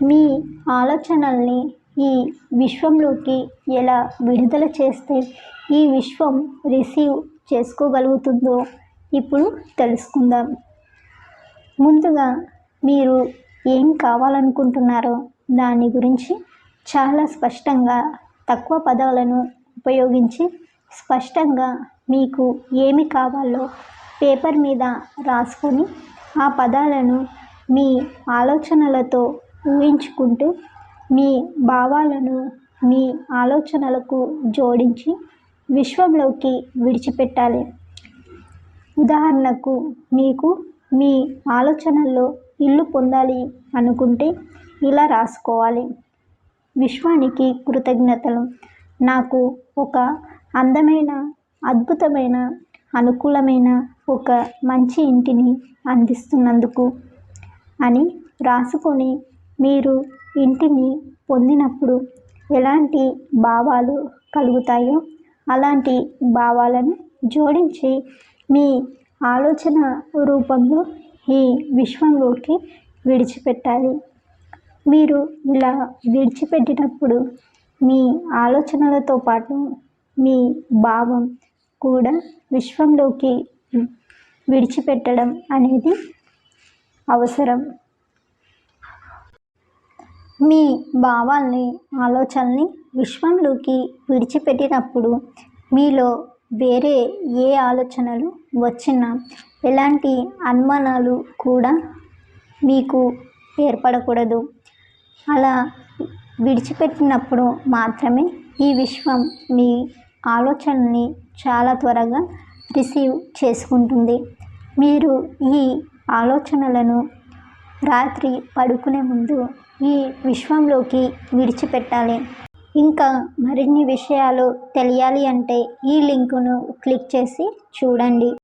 మీ ఆలోచనల్ని ఈ విశ్వంలోకి ఎలా విడుదల చేస్తే ఈ విశ్వం రిసీవ్ చేసుకోగలుగుతుందో ఇప్పుడు తెలుసుకుందాం. ముందుగా మీరు ఏం కావాలనుకుంటున్నారో దాని గురించి చాలా స్పష్టంగా, తక్కువ పదాలను ఉపయోగించి స్పష్టంగా మీకు ఏమి కావాలో పేపర్ మీద రాసుకొని ఆ పదాలను మీ ఆలోచనలతో ఊహించుకుంటూ మీ భావాలను మీ ఆలోచనలకు జోడించి విశ్వంలోకి విడిచిపెట్టాలి. ఉదాహరణకు, మీకు మీ ఆలోచనల్లో ఇల్లు పొందాలి అనుకుంటే ఇలా రాసుకోవాలి: విశ్వానికి కృతజ్ఞతలు, నాకు ఒక అందమైన, అద్భుతమైన, అనుకూలమైన ఒక మంచి ఇంటిని అందిస్తున్నందుకు అని రాసుకొని మీరు ఇంటిని పొందినప్పుడు ఎలాంటి భావాలు కలుగుతాయో అలాంటి భావాలను జోడించి మీ ఆలోచన రూపంలో ఈ విశ్వంలోకి విడిచిపెట్టాలి. మీరు ఇలా విడిచిపెట్టినప్పుడు మీ ఆలోచనలతో పాటు మీ భావం కూడా విశ్వంలోకి విడిచిపెట్టడం అనేది అవసరం. మీ భావాల్ని, ఆలోచనల్ని విశ్వంలోకి విడిచిపెట్టినప్పుడు మీలో వేరే ఏ ఆలోచనలు వచ్చినా ఎలాంటి అనుమానాలు కూడా మీకు ఏర్పడకూడదు. అలా విడిచిపెట్టినప్పుడు మాత్రమే ఈ విశ్వం మీ ఆలోచనల్ని చాలా త్వరగా రిసీవ్ చేసుకుంటుంది. మీరు ఈ ఆలోచనలను రాత్రి పడుకునే ముందు ఈ విశ్వంలోకి విడిచిపెట్టాలి. ఇంకా మరిన్ని విషయాలు తెలియాలి అంటే ఈ లింకును క్లిక్ చేసి చూడండి.